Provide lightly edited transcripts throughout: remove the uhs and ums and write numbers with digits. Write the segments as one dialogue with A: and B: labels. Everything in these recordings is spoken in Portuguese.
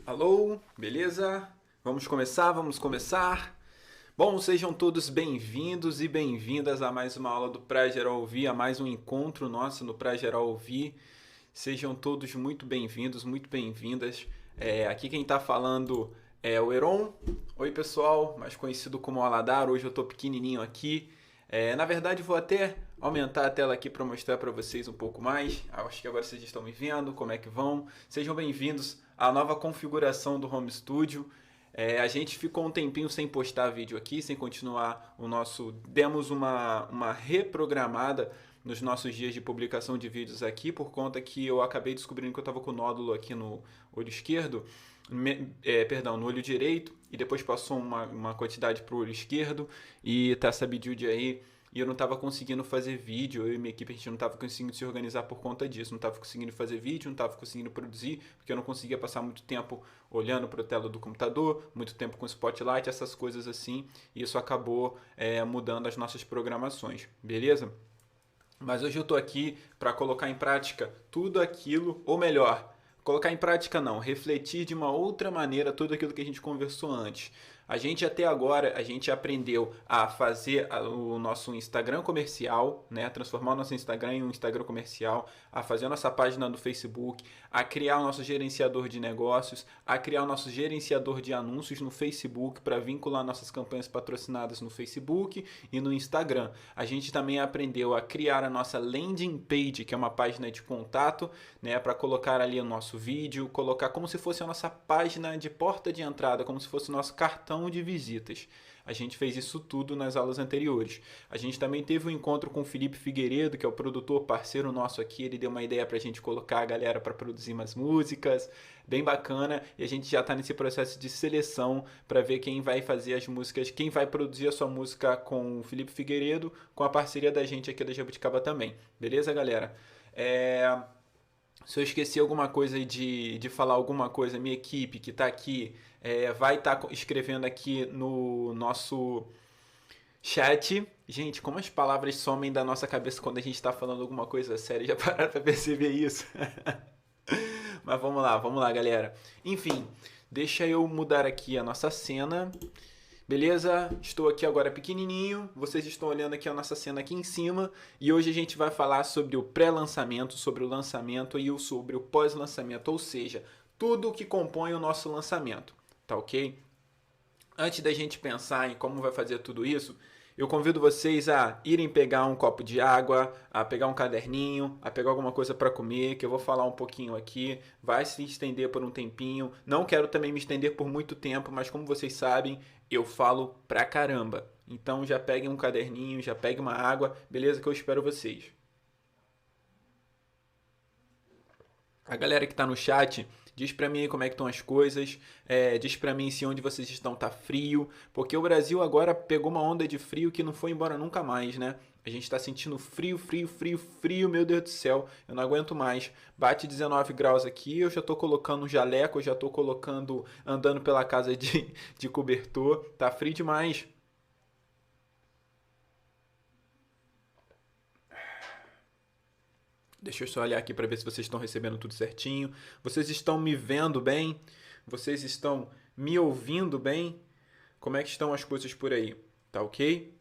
A: Alô, beleza? Vamos começar, vamos começar. Bom, sejam todos bem-vindos e bem-vindas a mais uma aula do Pra Geral Ouvir, a mais um encontro nosso no Pra Geral Ouvir. Sejam todos muito bem-vindos, muito bem-vindas. Aqui quem tá falando é o Heron. Oi, pessoal, mais conhecido como Aladar. Hoje eu tô pequenininho aqui. Na verdade, vou até aumentar a tela aqui para mostrar para vocês um pouco mais. Acho que agora vocês estão me vendo, como é que vão. Sejam bem-vindos à nova configuração do Home Studio. A gente ficou um tempinho sem postar vídeo aqui, sem continuar o nosso... Demos uma reprogramada nos nossos dias de publicação de vídeos aqui, por conta que eu acabei descobrindo que eu estava com nódulo aqui no olho esquerdo, no olho direito, e depois passou uma quantidade para o olho esquerdo, e tá essa build aí, e eu não estava conseguindo fazer vídeo, eu e minha equipe a gente não estava conseguindo se organizar por conta disso, não estava conseguindo fazer vídeo, não estava conseguindo produzir, porque eu não conseguia passar muito tempo olhando para a tela do computador, muito tempo com Spotlight, essas coisas assim, e isso acabou mudando as nossas programações, beleza? Mas hoje eu estou aqui para colocar em prática tudo aquilo, ou melhor, colocar em prática não, refletir de uma outra maneira tudo aquilo que a gente conversou antes. A gente até agora, a gente aprendeu a fazer o nosso Instagram comercial, né? Transformar o nosso Instagram em um Instagram comercial, a fazer a nossa página no Facebook, a criar o nosso gerenciador de negócios, a criar o nosso gerenciador de anúncios no Facebook para vincular nossas campanhas patrocinadas no Facebook e no Instagram. A gente também aprendeu a criar a nossa landing page, que é uma página de contato, né? Para colocar ali o nosso vídeo, colocar como se fosse a nossa página de porta de entrada, como se fosse o nosso cartão de visitas. A gente fez isso tudo nas aulas anteriores. A gente também teve um encontro com o Felipe Figueiredo, que é o produtor parceiro nosso aqui. Ele deu uma ideia pra gente colocar a galera para produzir umas músicas, bem bacana. E a gente já tá nesse processo de seleção para ver quem vai fazer as músicas, quem vai produzir a sua música com o Felipe Figueiredo, com a parceria da gente aqui da Jabuticaba também. Beleza, galera? Se eu esqueci alguma coisa de falar alguma coisa, minha equipe que está aqui vai estar escrevendo aqui no nosso chat. Gente, como as palavras somem da nossa cabeça quando a gente está falando alguma coisa séria, já pararam para perceber isso? Mas vamos lá, galera. Enfim, deixa eu mudar aqui a nossa cena. Beleza? Estou aqui agora pequenininho, vocês estão olhando aqui a nossa cena aqui em cima e hoje a gente vai falar sobre o pré-lançamento, sobre o lançamento e sobre o pós-lançamento, ou seja, tudo o que compõe o nosso lançamento, tá ok? Antes da gente pensar em como vai fazer tudo isso, eu convido vocês a irem pegar um copo de água, a pegar um caderninho, a pegar alguma coisa para comer, que eu vou falar um pouquinho aqui, vai se estender por um tempinho. Não quero também me estender por muito tempo, mas como vocês sabem, eu falo pra caramba. Então já peguem um caderninho, já peguem uma água, beleza? Que eu espero vocês. A galera que tá no chat, diz pra mim aí como é que estão as coisas, diz pra mim se onde vocês estão tá frio, porque o Brasil agora pegou uma onda de frio que não foi embora nunca mais, né? A gente tá sentindo frio, meu Deus do céu, eu não aguento mais. Bate 19 graus aqui, eu já tô colocando um jaleco, eu já tô colocando, andando pela casa de cobertor, tá frio demais. Deixa eu só olhar aqui para ver se vocês estão recebendo tudo certinho. Vocês estão me vendo bem? Vocês estão me ouvindo bem? Como é que estão as coisas por aí? Tá ok?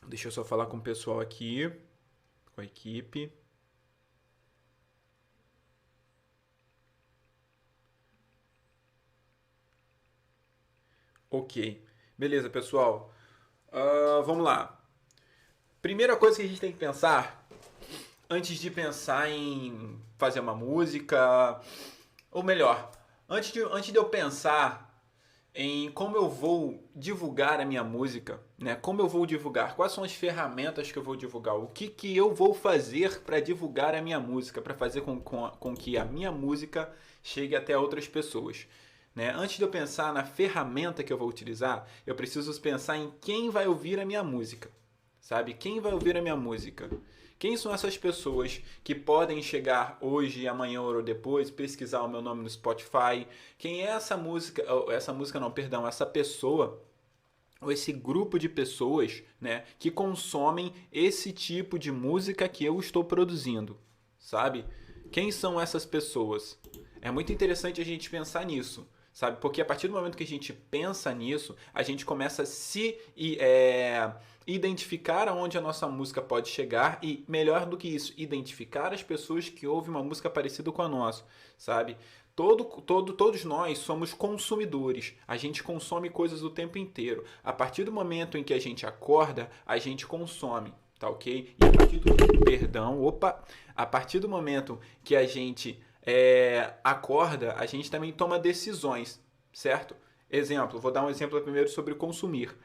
A: Deixa eu só falar com o pessoal aqui, com a equipe. Ok. Beleza, pessoal. Vamos lá. Primeira coisa que a gente tem que pensar, antes de pensar em fazer uma música, ou melhor, antes de eu pensar em como eu vou divulgar a minha música, né? Como eu vou divulgar, quais são as ferramentas que eu vou divulgar, o que eu vou fazer para divulgar a minha música, para fazer com que a minha música chegue até outras pessoas. Né? Antes de eu pensar na ferramenta que eu vou utilizar, eu preciso pensar em quem vai ouvir a minha música. Sabe? Quem vai ouvir a minha música? Quem são essas pessoas que podem chegar hoje, amanhã ou depois, pesquisar o meu nome no Spotify? Quem é essa música? Essa música não, perdão, essa pessoa ou esse grupo de pessoas, né, que consomem esse tipo de música que eu estou produzindo, sabe? Quem são essas pessoas? É muito interessante a gente pensar nisso, sabe? Porque a partir do momento que a gente pensa nisso, a gente começa a se identificar aonde a nossa música pode chegar e, melhor do que isso, identificar as pessoas que ouvem uma música parecida com a nossa, sabe? Todos nós somos consumidores. A gente consome coisas o tempo inteiro. A partir do momento em que a gente acorda, a gente consome, tá ok? E a partir do momento que a gente acorda, a gente também toma decisões, certo? Exemplo, vou dar um exemplo primeiro sobre consumir.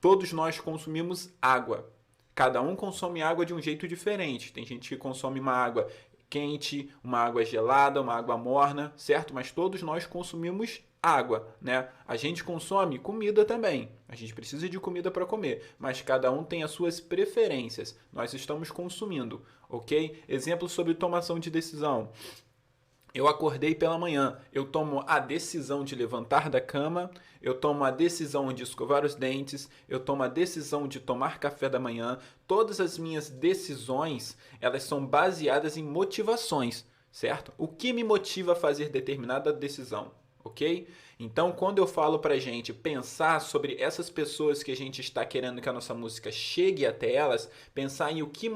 A: Todos nós consumimos água. Cada um consome água de um jeito diferente. Tem gente que consome uma água quente, uma água gelada, uma água morna, certo? Mas todos nós consumimos água, né? A gente consome comida também. A gente precisa de comida para comer, mas cada um tem as suas preferências. Nós estamos consumindo, ok? Exemplo sobre tomação de decisão. Eu acordei pela manhã, eu tomo a decisão de levantar da cama, eu tomo a decisão de escovar os dentes, eu tomo a decisão de tomar café da manhã. Todas as minhas decisões, elas são baseadas em motivações, certo? O que me motiva a fazer determinada decisão, ok? Então, quando eu falo pra gente pensar sobre essas pessoas que a gente está querendo que a nossa música chegue até elas, pensar em o que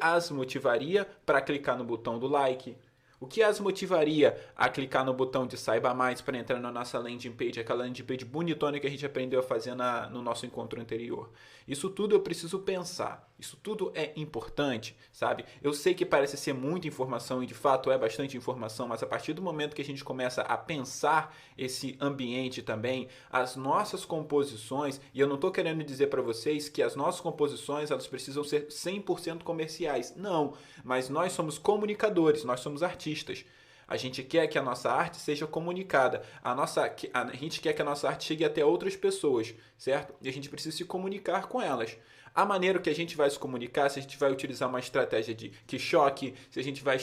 A: as motivaria para clicar no botão do like? O que as motivaria a clicar no botão de saiba mais para entrar na nossa landing page, aquela landing page bonitona que a gente aprendeu a fazer no nosso encontro anterior? Isso tudo eu preciso pensar. Isso tudo é importante, sabe? Eu sei que parece ser muita informação e de fato é bastante informação, mas a partir do momento que a gente começa a pensar esse ambiente também, as nossas composições, e eu não estou querendo dizer para vocês que as nossas composições elas precisam ser 100% comerciais. Não, mas nós somos comunicadores, nós somos artistas. A gente quer que a nossa arte seja comunicada. A gente quer que a nossa arte chegue até outras pessoas, certo? E a gente precisa se comunicar com elas. A maneira que a gente vai se comunicar, se a gente vai utilizar uma estratégia que choque, se a gente vai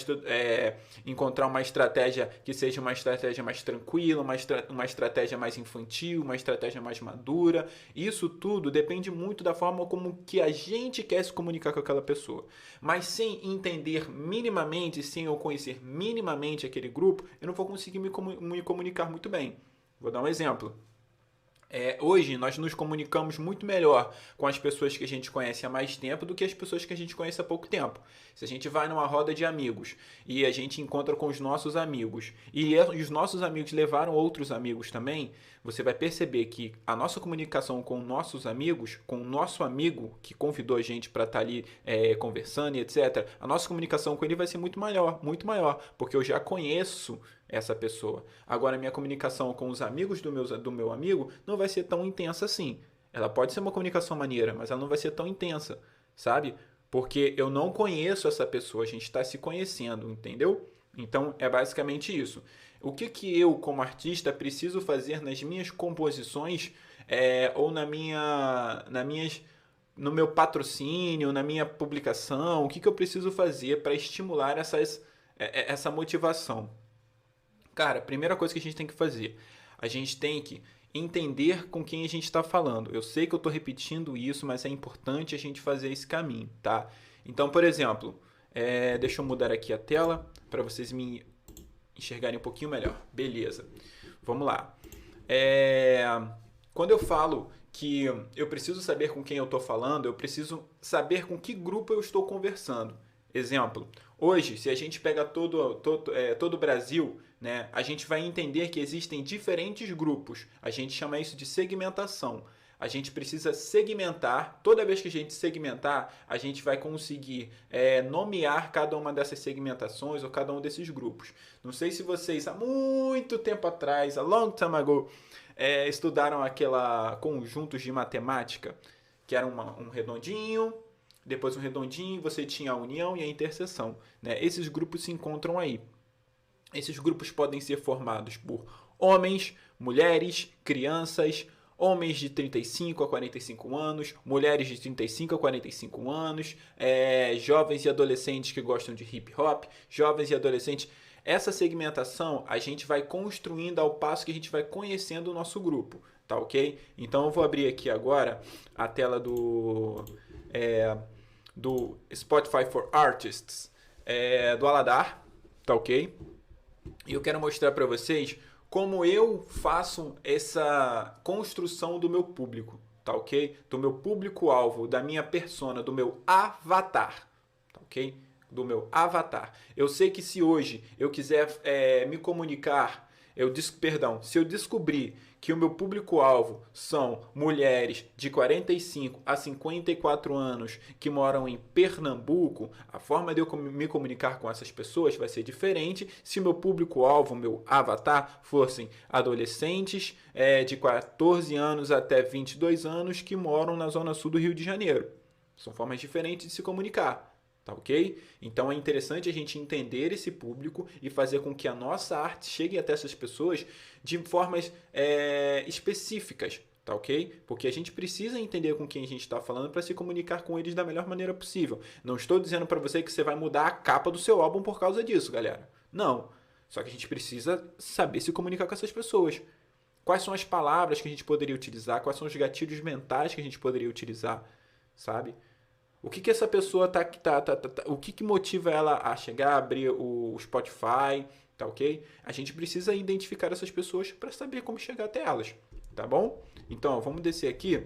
A: encontrar uma estratégia que seja uma estratégia mais tranquila, uma estratégia mais infantil, uma estratégia mais madura. Isso tudo depende muito da forma como que a gente quer se comunicar com aquela pessoa. Mas sem entender minimamente, sem eu conhecer minimamente aquele grupo, eu não vou conseguir me comunicar muito bem. Vou dar um exemplo. Hoje nós nos comunicamos muito melhor com as pessoas que a gente conhece há mais tempo do que as pessoas que a gente conhece há pouco tempo. Se a gente vai numa roda de amigos e a gente encontra com os nossos amigos e os nossos amigos levaram outros amigos também, você vai perceber que a nossa comunicação com nossos amigos, com o nosso amigo que convidou a gente para estar ali conversando e etc., a nossa comunicação com ele vai ser muito maior, porque eu já conheço essa pessoa. Agora, a minha comunicação com os amigos do meu amigo não vai ser tão intensa assim. Ela pode ser uma comunicação maneira, mas ela não vai ser tão intensa, sabe? Porque eu não conheço essa pessoa, a gente está se conhecendo, entendeu? Então, é basicamente isso. O que eu, como artista, preciso fazer nas minhas composições ou no meu patrocínio, na minha publicação? O que eu preciso fazer para estimular essa motivação? Cara, a primeira coisa que a gente tem que fazer, a gente tem que entender com quem a gente está falando. Eu sei que eu estou repetindo isso, mas é importante a gente fazer esse caminho, tá? Então, por exemplo, deixa eu mudar aqui a tela para vocês me enxergarem um pouquinho melhor. Beleza, vamos lá. Quando eu falo que eu preciso saber com quem eu estou falando, eu preciso saber com que grupo eu estou conversando. Exemplo, hoje, se a gente pega todo o Brasil, né, a gente vai entender que existem diferentes grupos. A gente chama isso de segmentação. A gente precisa segmentar. Toda vez que a gente segmentar, a gente vai conseguir nomear cada uma dessas segmentações ou cada um desses grupos. Não sei se vocês, há muito tempo atrás, a long time ago, estudaram aquela conjuntos de matemática, que era um redondinho, depois um redondinho, você tinha a união e a interseção, né? Esses grupos se encontram aí. Esses grupos podem ser formados por homens, mulheres, crianças, homens de 35 a 45 anos, mulheres de 35 a 45 anos, jovens e adolescentes que gostam de hip hop, jovens e adolescentes. Essa segmentação a gente vai construindo ao passo que a gente vai conhecendo o nosso grupo, tá ok? Então eu vou abrir aqui agora a tela do Spotify for Artists. do Aladar, tá ok? E eu quero mostrar para vocês como eu faço essa construção do meu público, tá ok? Do meu público-alvo, da minha persona, do meu avatar, tá ok? Do meu avatar. Eu sei que se hoje eu quiser me comunicar, se eu descobrir que o meu público-alvo são mulheres de 45 a 54 anos que moram em Pernambuco, a forma de eu me comunicar com essas pessoas vai ser diferente se o meu público-alvo, meu avatar, fossem adolescentes de 14 anos até 22 anos que moram na zona sul do Rio de Janeiro. São formas diferentes de se comunicar. Tá ok? Então é interessante a gente entender esse público e fazer com que a nossa arte chegue até essas pessoas de formas específicas, tá ok? Porque a gente precisa entender com quem a gente está falando para se comunicar com eles da melhor maneira possível. Não estou dizendo para você que você vai mudar a capa do seu álbum por causa disso, galera. Não. Só que a gente precisa saber se comunicar com essas pessoas. Quais são as palavras que a gente poderia utilizar? Quais são os gatilhos mentais que a gente poderia utilizar? Sabe? O que essa pessoa o que motiva ela a chegar, a abrir o Spotify, tá ok? A gente precisa identificar essas pessoas para saber como chegar até elas, tá bom? Então, ó, vamos descer aqui.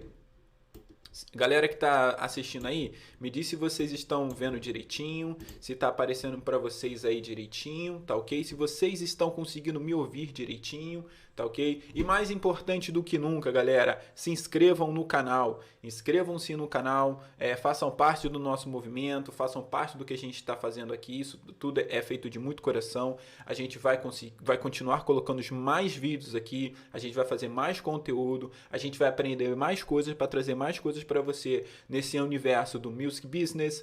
A: Galera que está assistindo aí, me diz se vocês estão vendo direitinho, se está aparecendo para vocês aí direitinho, tá ok? Se vocês estão conseguindo me ouvir direitinho, tá ok? E mais importante do que nunca, galera, se inscrevam no canal, inscrevam-se no canal, façam parte do nosso movimento, façam parte do que a gente está fazendo aqui, isso tudo é feito de muito coração, a gente vai continuar colocando mais vídeos aqui, a gente vai fazer mais conteúdo, a gente vai aprender mais coisas para trazer mais coisas para você nesse universo do music business,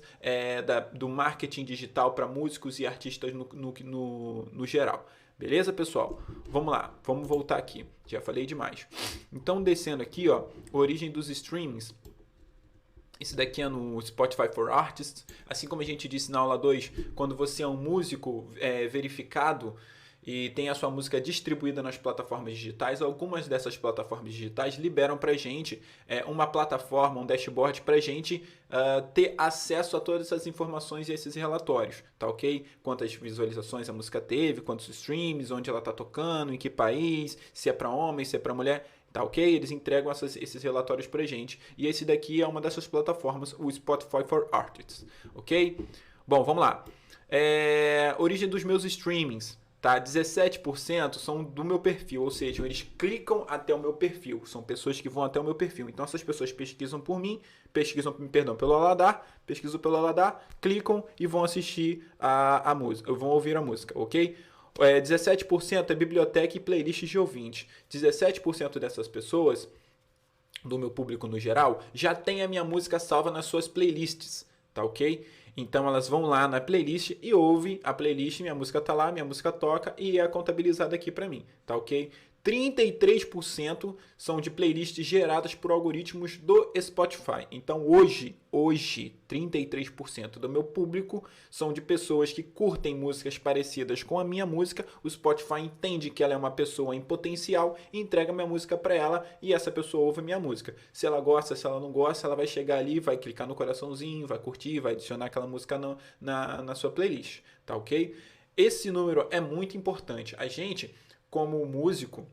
A: do marketing digital para músicos e artistas no geral. Beleza, pessoal? Vamos lá, vamos voltar aqui. Já falei demais. Então, descendo aqui, ó, origem dos streamings. Esse daqui é no Spotify for Artists. Assim como a gente disse na aula 2, quando você é um músico verificado e tem a sua música distribuída nas plataformas digitais, algumas dessas plataformas digitais liberam para a gente uma plataforma, um dashboard para a gente ter acesso a todas essas informações e esses relatórios, tá ok? Quantas visualizações a música teve, quantos streams, onde ela está tocando, em que país, se é para homem, se é para mulher, tá ok? Eles entregam esses relatórios pra gente. E esse daqui é uma dessas plataformas, o Spotify for Artists, ok? Bom, vamos lá. Origem dos meus streamings, tá? 17% são do meu perfil, ou seja, eles clicam até o meu perfil. São pessoas que vão até o meu perfil. Então essas pessoas pesquisam por mim, pelo Aladar, pesquisam pelo Aladar, clicam e vão assistir a música, vão ouvir a música, ok? 17% é biblioteca e playlists de ouvintes. 17% dessas pessoas, do meu público no geral, já tem a minha música salva nas suas playlists, tá ok? Então elas vão lá na playlist e ouvem a playlist, minha música tá lá, minha música toca e é contabilizada aqui para mim, tá ok? 33% são de playlists geradas por algoritmos do Spotify. Então hoje, 33% do meu público são de pessoas que curtem músicas parecidas com a minha música. O Spotify entende que ela é uma pessoa em potencial e entrega minha música para ela e essa pessoa ouve minha música. Se ela gosta, se ela não gosta, ela vai chegar ali, vai clicar no coraçãozinho, vai curtir, vai adicionar aquela música na sua playlist, tá ok? Esse número é muito importante. A gente, como músico,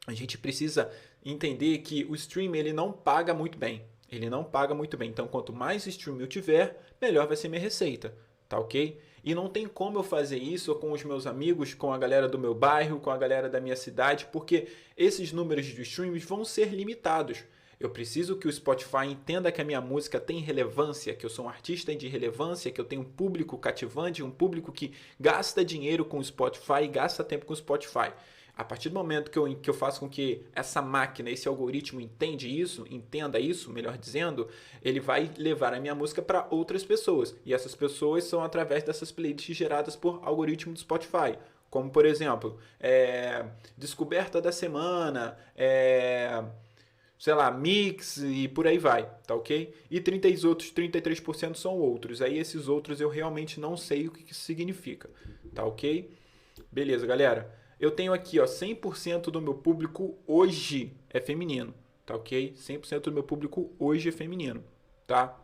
A: a gente precisa entender que o stream ele não paga muito bem. Ele não paga muito bem. Então, quanto mais stream eu tiver, melhor vai ser minha receita. Tá ok? E não tem como eu fazer isso com os meus amigos, com a galera do meu bairro, com a galera da minha cidade, porque esses números de streams vão ser limitados. Eu preciso que o Spotify entenda que a minha música tem relevância, que eu sou um artista de relevância, que eu tenho um público cativante, um público que gasta dinheiro com o Spotify e gasta tempo com o Spotify. A partir do momento que eu faço com que essa máquina, esse algoritmo entenda isso, melhor dizendo, ele vai levar a minha música para outras pessoas. E essas pessoas são através dessas playlists geradas por algoritmo do Spotify. Como, por exemplo, Descoberta da Semana, sei lá, Mix e por aí vai, tá ok? E 33% são outros. Aí esses outros eu realmente não sei o que isso significa, tá ok? Beleza, galera. Eu tenho aqui, ó, 100% do meu público hoje é feminino, tá ok? 100% do meu público hoje é feminino, tá?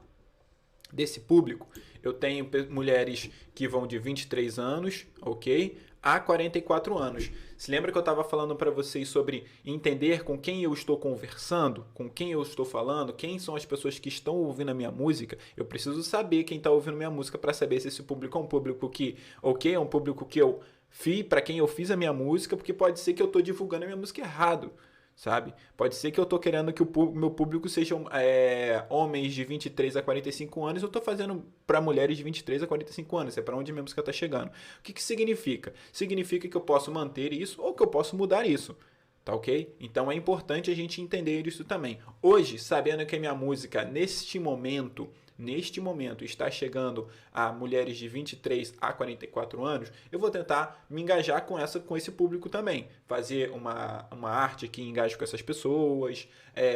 A: Desse público, eu tenho mulheres que vão de 23 anos, ok? A 44 anos. Se lembra que eu estava falando para vocês sobre entender com quem eu estou conversando, com quem eu estou falando, quem são as pessoas que estão ouvindo a minha música? Eu preciso saber quem está ouvindo minha música para saber se esse público é um público que, ok, é um público que eu fiz, para quem eu fiz a minha música, porque pode ser que eu estou divulgando a minha música errado. Sabe? Pode ser que eu tô querendo que o meu público sejam homens de 23 a 45 anos, eu tô fazendo para mulheres de 23 a 45 anos, é para onde minha música tá chegando. O que que significa? Significa que eu posso manter isso ou que eu posso mudar isso. Tá ok? Então é importante a gente entender isso também. Hoje, sabendo que a minha música, neste momento, está chegando a mulheres de 23 a 44 anos, eu vou tentar me engajar com esse público também. Fazer uma arte que engaje com essas pessoas,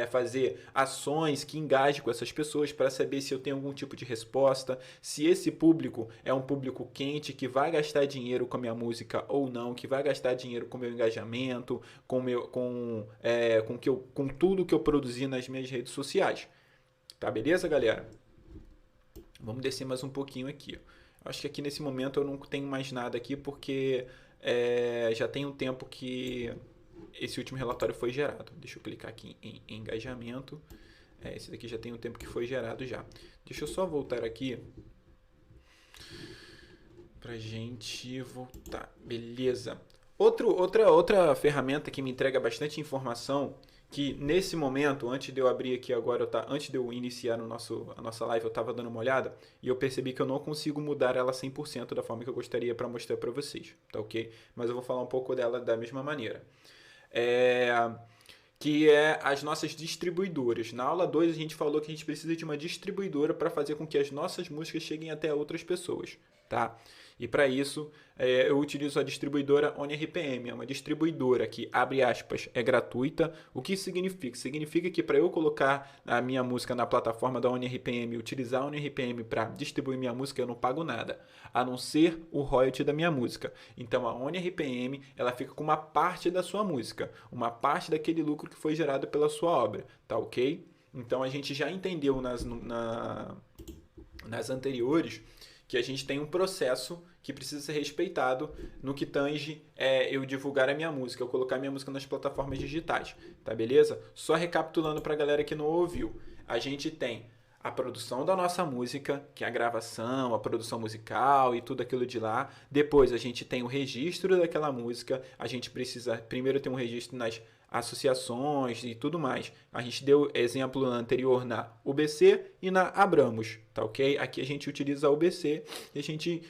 A: fazer ações que engajem com essas pessoas para saber se eu tenho algum tipo de resposta, se esse público é um público quente que vai gastar dinheiro com a minha música ou não, que vai gastar dinheiro com o meu engajamento, com tudo que eu produzi nas minhas redes sociais. Tá, beleza, galera? Vamos descer mais um pouquinho aqui. Acho que aqui nesse momento eu não tenho mais nada aqui porque já tem um tempo que esse último relatório foi gerado. Deixa eu clicar aqui em engajamento. Esse daqui já tem um tempo que foi gerado já. Deixa eu só voltar aqui pra gente voltar. Beleza. Outra ferramenta que me entrega bastante informação, que nesse momento, antes de eu abrir aqui agora, antes de eu iniciar a nossa live, eu estava dando uma olhada e eu percebi que eu não consigo mudar ela 100% da forma que eu gostaria para mostrar para vocês, tá ok? Mas eu vou falar um pouco dela da mesma maneira. Que é as nossas distribuidoras. Na aula 2 a gente falou que a gente precisa de uma distribuidora para fazer com que as nossas músicas cheguem até outras pessoas, tá? E para isso eu utilizo a distribuidora ONRPM, é uma distribuidora que, abre aspas, é gratuita. O que significa? Significa que para eu colocar a minha música na plataforma da ONRPM, utilizar a ONRPM para distribuir minha música, eu não pago nada, a não ser o royalty da minha música. Então a ONRPM, ela fica com uma parte da sua música, uma parte daquele lucro que foi gerado pela sua obra, tá ok? Então a gente já entendeu nas anteriores que a gente tem um processo que precisa ser respeitado no que tange eu divulgar a minha música, eu colocar a minha música nas plataformas digitais, tá beleza? Só recapitulando para a galera que não ouviu, a gente tem a produção da nossa música, que é a gravação, a produção musical e tudo aquilo de lá. Depois a gente tem o registro daquela música, a gente precisa primeiro ter um registro nas associações e tudo mais. A gente deu exemplo anterior na UBC e na Abramos, tá ok? Aqui a gente utiliza a UBC e a gente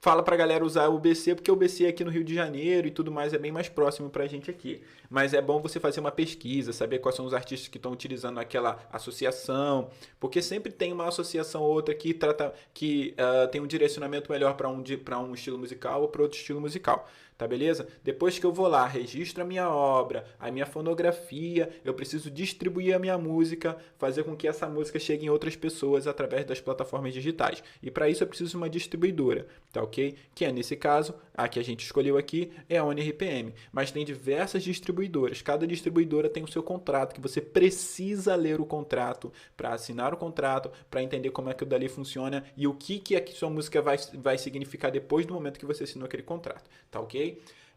A: fala pra galera usar o UBC, porque o UBC aqui no Rio de Janeiro e tudo mais é bem mais próximo pra gente aqui. Mas é bom você fazer uma pesquisa, saber quais são os artistas que estão utilizando aquela associação, porque sempre tem uma associação ou outra que tem um direcionamento melhor para um estilo musical ou para outro estilo musical. Tá, beleza? Depois que eu vou lá, registro a minha obra, a minha fonografia, eu preciso distribuir a minha música, fazer com que essa música chegue em outras pessoas através das plataformas digitais. E para isso eu preciso de uma distribuidora, tá ok? Que é, nesse caso, a que a gente escolheu aqui é a ONRPM. Mas tem diversas distribuidoras. Cada distribuidora tem o seu contrato, que você precisa ler o contrato para assinar o contrato, para entender como é que o dali funciona e o que a sua música vai significar depois do momento que você assinou aquele contrato, tá ok?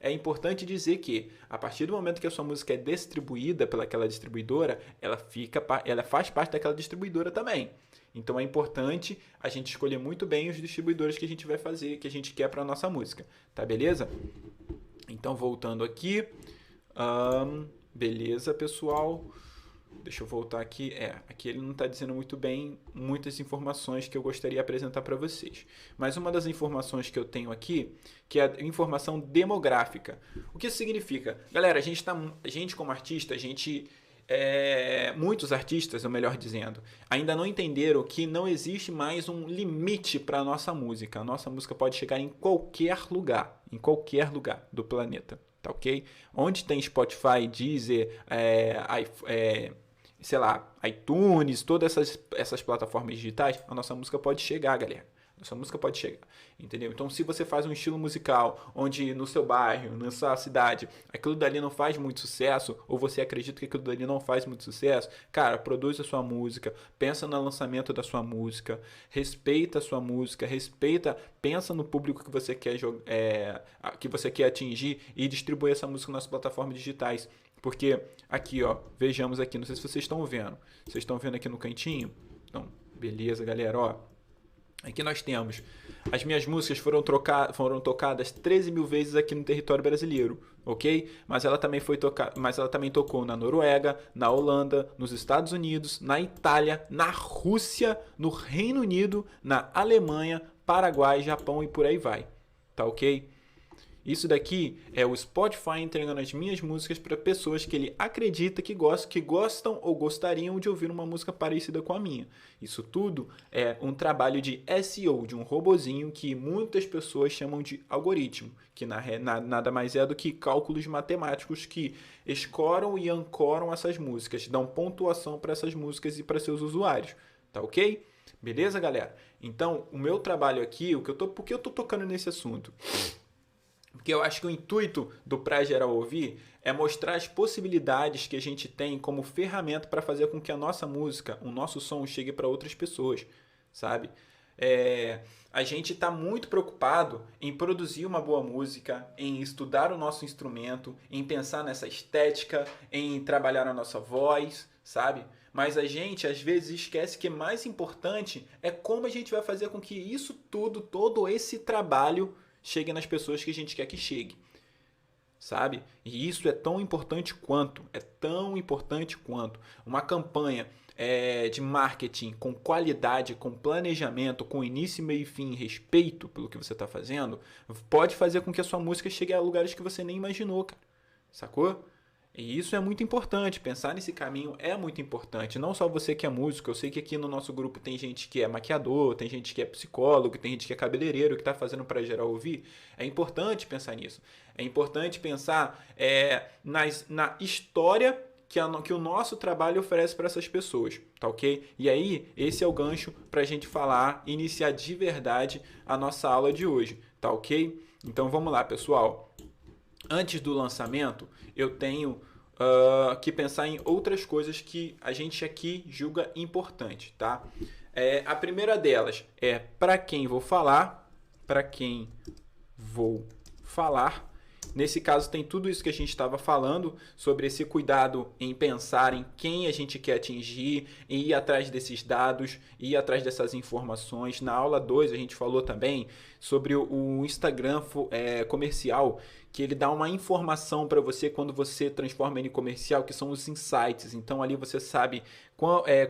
A: É importante dizer que, a partir do momento que a sua música é distribuída pelaquela distribuidora, ela faz parte daquela distribuidora também. Então é importante a gente escolher muito bem os distribuidores que a gente vai fazer, que a gente quer para a nossa música, tá beleza? Então voltando aqui, beleza pessoal, deixa eu voltar aqui, aqui ele não está dizendo muito bem muitas informações que eu gostaria de apresentar para vocês. Mas uma das informações que eu tenho aqui, que é a informação demográfica. O que isso significa? Galera, a gente como artista, muitos artistas, ou melhor dizendo, ainda não entenderam que não existe mais um limite para a nossa música. A nossa música pode chegar em qualquer lugar do planeta, tá ok? Onde tem Spotify, Deezer, sei lá, iTunes, todas essas plataformas digitais, a nossa música pode chegar, galera. Nossa música pode chegar, entendeu? Então, se você faz um estilo musical onde no seu bairro, na sua cidade, aquilo dali não faz muito sucesso, ou você acredita que aquilo dali não faz muito sucesso, cara, produz a sua música, pensa no lançamento da sua música, respeita a sua música, pensa no público que você quer que você quer atingir e distribui essa música nas plataformas digitais. Porque aqui, ó, vejamos aqui, não sei se vocês estão vendo. Vocês estão vendo aqui no cantinho? Então, beleza, galera, ó. Aqui nós temos, as minhas músicas foram tocadas 13 mil vezes aqui no território brasileiro, ok? Mas ela também tocou na Noruega, na Holanda, nos Estados Unidos, na Itália, na Rússia, no Reino Unido, na Alemanha, Paraguai, Japão e por aí vai, tá ok? Isso daqui é o Spotify entregando as minhas músicas para pessoas que ele acredita que gostam ou gostariam de ouvir uma música parecida com a minha. Isso tudo é um trabalho de SEO, de um robozinho que muitas pessoas chamam de algoritmo, que nada mais é do que cálculos matemáticos que escoram e ancoram essas músicas, dão pontuação para essas músicas e para seus usuários. Tá ok? Beleza, galera? Então, o meu trabalho aqui, por que eu tô tocando nesse assunto? Porque eu acho que o intuito do Pra Geral Ouvir é mostrar as possibilidades que a gente tem como ferramenta para fazer com que a nossa música, o nosso som chegue para outras pessoas, sabe? A gente está muito preocupado em produzir uma boa música, em estudar o nosso instrumento, em pensar nessa estética, em trabalhar a nossa voz, sabe? Mas a gente às vezes esquece que mais importante é como a gente vai fazer com que isso tudo, todo esse trabalho chegue nas pessoas que a gente quer que chegue, sabe? E isso é tão importante quanto uma campanha de marketing com qualidade, com planejamento, com início, meio e fim, respeito pelo que você está fazendo, pode fazer com que a sua música chegue a lugares que você nem imaginou, cara. Sacou? E isso é muito importante, pensar nesse caminho é muito importante, não só você que é músico, eu sei que aqui no nosso grupo tem gente que é maquiador, tem gente que é psicólogo, tem gente que é cabeleireiro, que está fazendo Pra Geral Ouvir, é importante pensar nisso, é importante pensar na história que o nosso trabalho oferece para essas pessoas, tá ok? E aí, esse é o gancho para a gente iniciar de verdade a nossa aula de hoje, tá ok? Então vamos lá, pessoal. Antes do lançamento, eu tenho que pensar em outras coisas que a gente aqui julga importante, tá? A primeira delas é para quem vou falar, Nesse caso tem tudo isso que a gente estava falando sobre esse cuidado em pensar em quem a gente quer atingir, em ir atrás desses dados, ir atrás dessas informações. Na aula 2 a gente falou também sobre o Instagram comercial, que ele dá uma informação para você quando você transforma ele em comercial, que são os insights. Então ali você sabe qual é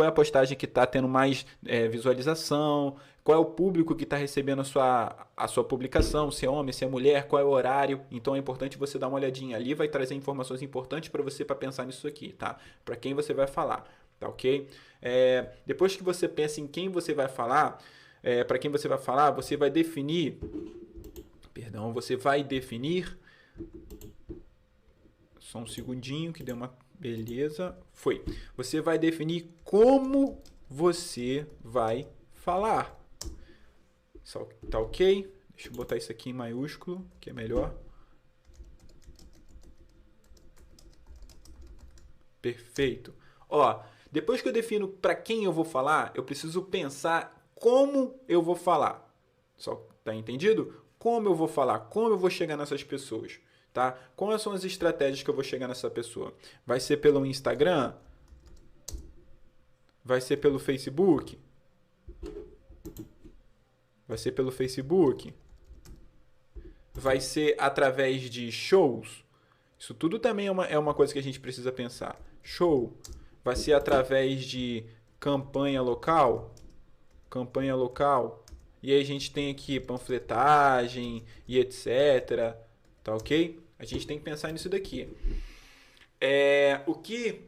A: a postagem que está tendo mais visualização, qual é o público que está recebendo a sua publicação, se é homem, se é mulher, qual é o horário. Então é importante você dar uma olhadinha ali, vai trazer informações importantes para você para pensar nisso aqui, tá? Para quem você vai falar, tá ok? Depois que você pensa em quem você vai falar, para quem você vai falar, você vai definir, só um segundinho que deu uma beleza, foi. Você vai definir como você vai falar. Tá ok? Deixa eu botar isso aqui em maiúsculo, que é melhor. Perfeito. Ó, depois que eu defino para quem eu vou falar, eu preciso pensar como eu vou falar. Tá entendido? Como eu vou falar, como eu vou chegar nessas pessoas, tá? Quais são as estratégias que eu vou chegar nessa pessoa? Vai ser pelo Instagram? Vai ser pelo Facebook? Vai ser pelo Facebook? Vai ser através de shows? Isso tudo também é uma coisa que a gente precisa pensar. Show? Vai ser através de campanha local? Campanha local. E aí a gente tem aqui panfletagem e etc. Tá ok? A gente tem que pensar nisso daqui. O que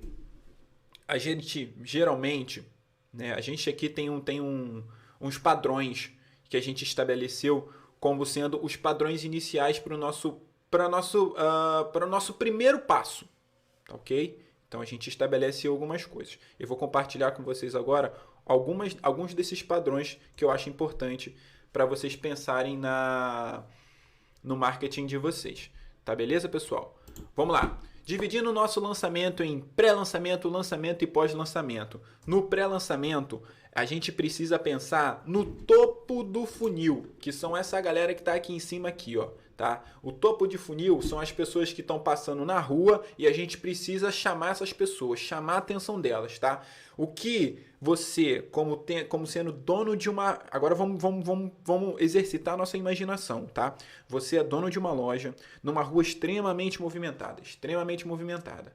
A: a gente geralmente, né, a gente aqui tem uns padrões que a gente estabeleceu como sendo os padrões iniciais para o nosso primeiro passo, tá ok? Então a gente estabelece algumas coisas. Eu vou compartilhar com vocês agora alguns desses padrões que eu acho importante para vocês pensarem no marketing de vocês. Tá beleza, pessoal? Vamos lá. Dividindo o nosso lançamento em pré-lançamento, lançamento e pós-lançamento. No pré-lançamento, a gente precisa pensar no topo do funil, que são essa galera que está aqui em cima aqui, ó. Tá? O topo de funil são as pessoas que estão passando na rua e a gente precisa chamar essas pessoas, chamar a atenção delas, tá? O que você, como sendo dono de uma... Agora vamos exercitar a nossa imaginação, tá? Você é dono de uma loja numa rua extremamente movimentada,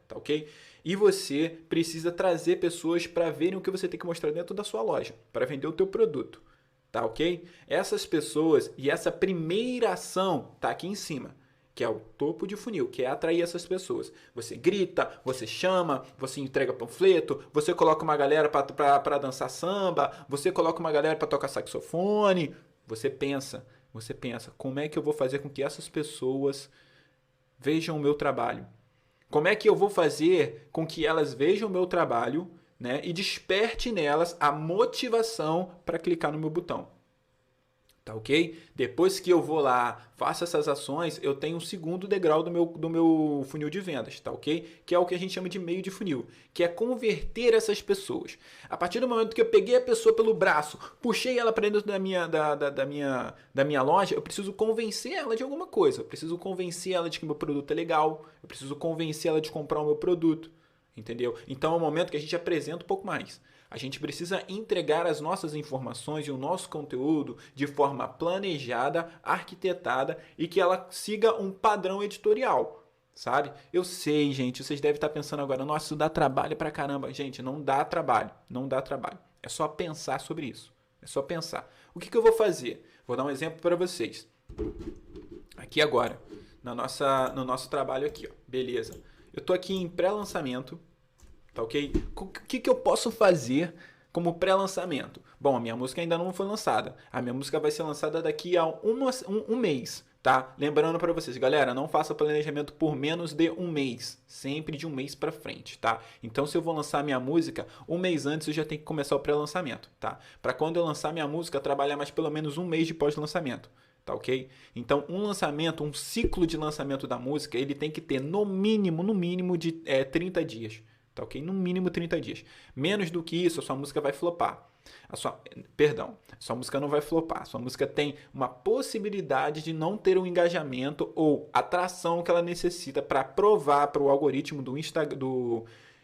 A: tá ok? E você precisa trazer pessoas para verem o que você tem que mostrar dentro da sua loja, para vender o teu produto. Tá ok? Essas pessoas e essa primeira ação tá aqui em cima, que é o topo de funil, que é atrair essas pessoas. Você grita, você chama, você entrega panfleto, você coloca uma galera para dançar samba, você coloca uma galera para tocar saxofone. Você pensa, como é que eu vou fazer com que essas pessoas vejam o meu trabalho? Como é que eu vou fazer com que elas vejam o meu trabalho, né, e desperte nelas a motivação para clicar no meu botão? Tá ok? Depois que eu vou lá, faço essas ações, eu tenho um segundo degrau do meu funil de vendas, tá ok? Que é o que a gente chama de meio de funil, que é converter essas pessoas. A partir do momento que eu peguei a pessoa pelo braço, puxei ela para dentro da minha loja, eu preciso convencer ela de alguma coisa. Eu preciso convencer ela de que meu produto é legal, eu preciso convencer ela de comprar o meu produto. Entendeu? Então é o momento que a gente apresenta um pouco mais. A gente precisa entregar as nossas informações e o nosso conteúdo de forma planejada, arquitetada e que ela siga um padrão editorial, sabe? Eu sei, gente, vocês devem estar pensando agora, nossa, isso dá trabalho pra caramba. Gente, não dá trabalho, não dá trabalho. É só pensar sobre isso. É só pensar. O que eu vou fazer? Vou dar um exemplo para vocês. Aqui agora, no nosso trabalho aqui, ó. Beleza. Eu tô aqui em pré-lançamento, tá ok? O que eu posso fazer como pré-lançamento? Bom, a minha música ainda não foi lançada. A minha música vai ser lançada daqui a um mês, tá? Lembrando para vocês, galera, não faça planejamento por menos de um mês. Sempre de um mês para frente, tá? Então, se eu vou lançar minha música, um mês antes eu já tenho que começar o pré-lançamento, tá? Para quando eu lançar minha música, trabalhar mais pelo menos um mês de pós-lançamento. Tá ok? Então, um ciclo de lançamento da música, ele tem que ter no mínimo de 30 dias. Tá ok? No mínimo 30 dias. Menos do que isso, a sua música vai flopar. Sua música não vai flopar. Sua música tem uma possibilidade de não ter o engajamento ou atração que ela necessita para provar para o algoritmo do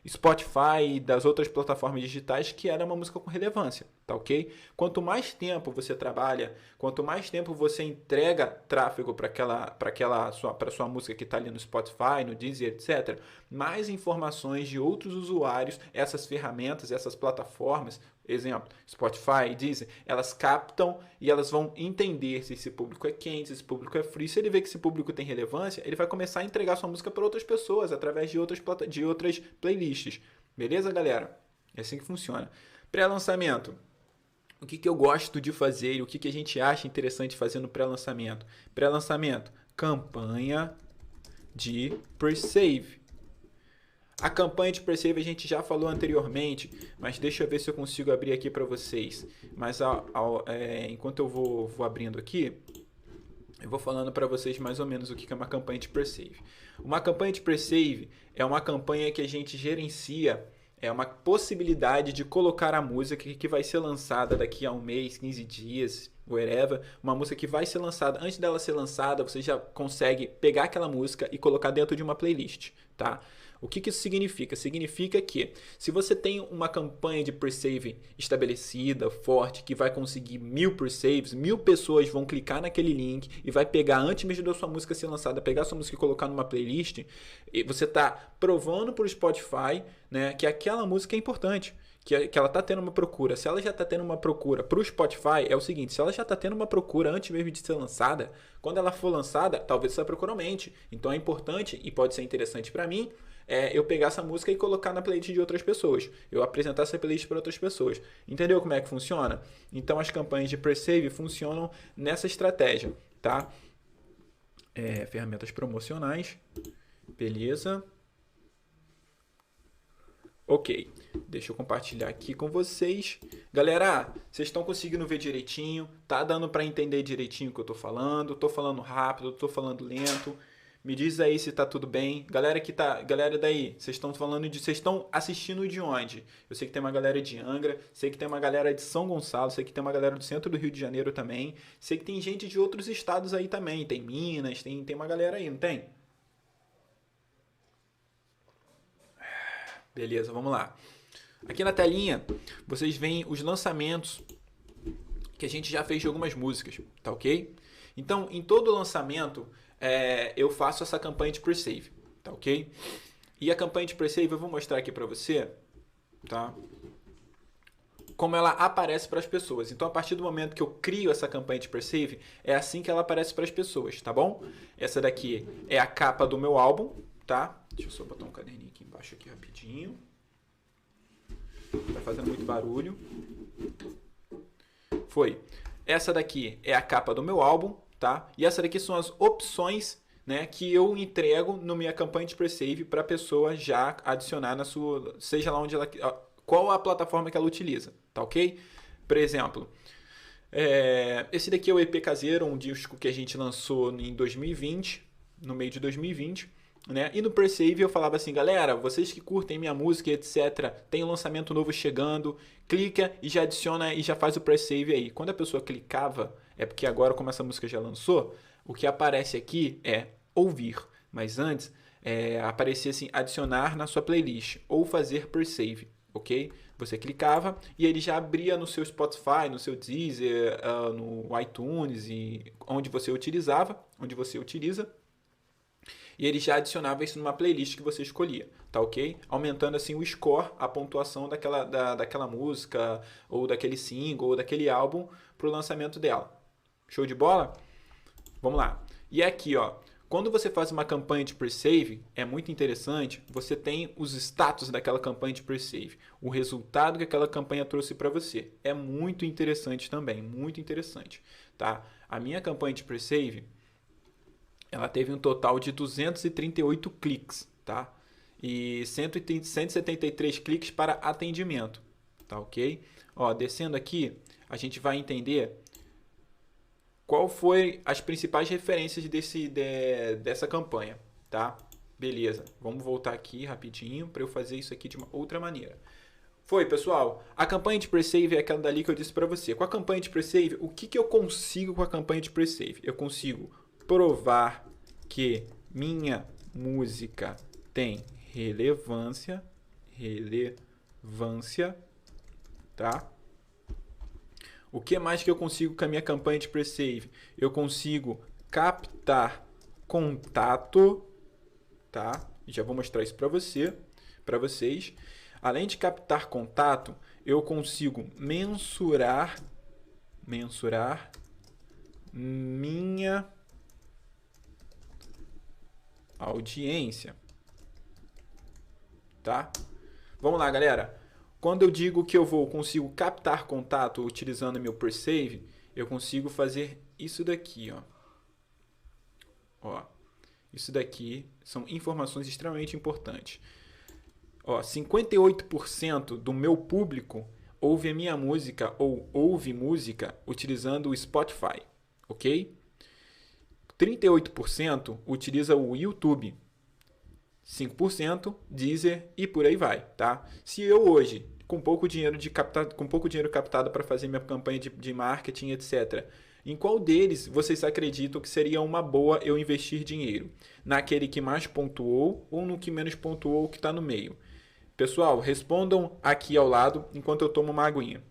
A: Spotify e das outras plataformas digitais que era uma música com relevância, tá ok? Quanto mais tempo você trabalha, quanto mais tempo você entrega tráfego para sua música que está ali no Spotify, no Deezer, etc., mais informações de outros usuários, essas ferramentas, essas plataformas, exemplo, Spotify, Deezer, elas captam e elas vão entender se esse público é quente, se esse público é frio. Se ele vê que esse público tem relevância, ele vai começar a entregar sua música para outras pessoas através de outras playlists. Beleza, galera? É assim que funciona. Pré-lançamento. O que eu gosto de fazer e o que a gente acha interessante fazer no pré-lançamento? Pré-lançamento, campanha de pre-save. A campanha de pre-save a gente já falou anteriormente, mas deixa eu ver se eu consigo abrir aqui para vocês. Mas enquanto eu vou abrindo aqui, eu vou falando para vocês mais ou menos o que é uma campanha de pre-save. Uma campanha de pre-save é uma campanha que a gente gerencia, é uma possibilidade de colocar a música que vai ser lançada daqui a um mês, 15 dias, whatever, uma música que vai ser lançada. Antes dela ser lançada, você já consegue pegar aquela música e colocar dentro de uma playlist, tá? O que isso significa? Significa que se você tem uma campanha de pre-save estabelecida, forte, que vai conseguir 1000 pre-saves, 1000 pessoas vão clicar naquele link e vai pegar, antes mesmo da sua música ser lançada, pegar a sua música e colocar numa playlist, e você está provando para o Spotify, né, que aquela música é importante. Que ela está tendo uma procura. Se ela já está tendo uma procura para o Spotify, é o seguinte: se ela já está tendo uma procura antes mesmo de ser lançada, quando ela for lançada, talvez essa procura aumente. Então é importante e pode ser interessante para mim eu pegar essa música e colocar na playlist de outras pessoas. Eu apresentar essa playlist para outras pessoas. Entendeu como é que funciona? Então as campanhas de pre-save funcionam nessa estratégia, tá? Ferramentas promocionais. Beleza. Ok, deixa eu compartilhar aqui com vocês. Galera, vocês estão conseguindo ver direitinho? Tá dando para entender direitinho o que eu tô falando? Tô falando rápido, tô falando lento? Me diz aí se tá tudo bem. Galera daí, vocês estão assistindo de onde? Eu sei que tem uma galera de Angra, sei que tem uma galera de São Gonçalo, sei que tem uma galera do centro do Rio de Janeiro também, sei que tem gente de outros estados aí também, tem Minas, tem uma galera aí, não tem? Beleza, vamos lá. Aqui na telinha, vocês veem os lançamentos que a gente já fez de algumas músicas, tá ok? Então, em todo lançamento, eu faço essa campanha de pre-save, tá ok? E a campanha de pre-save eu vou mostrar aqui pra você, tá? Como ela aparece para as pessoas. Então, a partir do momento que eu crio essa campanha de pre-save, é assim que ela aparece para as pessoas, tá bom? Essa daqui é a capa do meu álbum, tá? Deixa eu só botar um caderninho aqui embaixo aqui rapidinho. Tá fazendo muito barulho. Foi. Essa daqui é a capa do meu álbum, tá? E essa daqui são as opções, né, que eu entrego na minha campanha de pre-save para a pessoa já adicionar na sua, seja lá onde ela, qual a plataforma que ela utiliza, tá ok? Por exemplo, esse daqui é o EP Caseiro, um disco que a gente lançou em 2020, no meio de 2020. Né? E no pre-save eu falava assim, galera, vocês que curtem minha música, etc, tem um lançamento novo chegando, clica e já adiciona e já faz o pre-save aí. Quando a pessoa clicava, é porque agora como essa música já lançou, o que aparece aqui é ouvir, mas antes aparecia assim, adicionar na sua playlist ou fazer pre-save, ok? Você clicava e ele já abria no seu Spotify, no seu Deezer, no iTunes e onde você utiliza, e ele já adicionava isso numa playlist que você escolhia, tá ok? Aumentando assim o score, a pontuação daquela música, ou daquele single, ou daquele álbum para o lançamento dela. Show de bola? Vamos lá. E aqui, ó, quando você faz uma campanha de pre-save, é muito interessante, você tem os status daquela campanha de pre-save, o resultado que aquela campanha trouxe para você. É muito interessante também, muito interessante, tá? A minha campanha de pre-save, ela teve um total de 238 cliques, tá? E 173 cliques para atendimento, tá ok? Ó, descendo aqui, a gente vai entender qual foi as principais referências dessa campanha, tá? Beleza, vamos voltar aqui rapidinho para eu fazer isso aqui de uma outra maneira. Foi, pessoal. A campanha de pre-save é aquela dali que eu disse para você. Com a campanha de pre-save, o que eu consigo com a campanha de pre-save? Eu consigo provar que minha música tem relevância, tá? O que mais que eu consigo com a minha campanha de pre-save? Eu consigo captar contato, tá? Já vou mostrar isso para vocês. Além de captar contato, eu consigo mensurar minha audiência, tá? Vamos lá, galera. Quando eu digo que eu consigo captar contato utilizando meu pre-save, eu consigo fazer isso daqui, ó. Isso daqui são informações extremamente importantes. Ó, 58% do meu público ouve a minha música ou ouve música utilizando o Spotify, ok? 38% utiliza o YouTube, 5% Deezer e por aí vai, tá? Se eu hoje, com pouco dinheiro captado para fazer minha campanha de marketing, etc., em qual deles vocês acreditam que seria uma boa eu investir dinheiro? Naquele que mais pontuou ou no que menos pontuou que está no meio? Pessoal, respondam aqui ao lado enquanto eu tomo uma aguinha.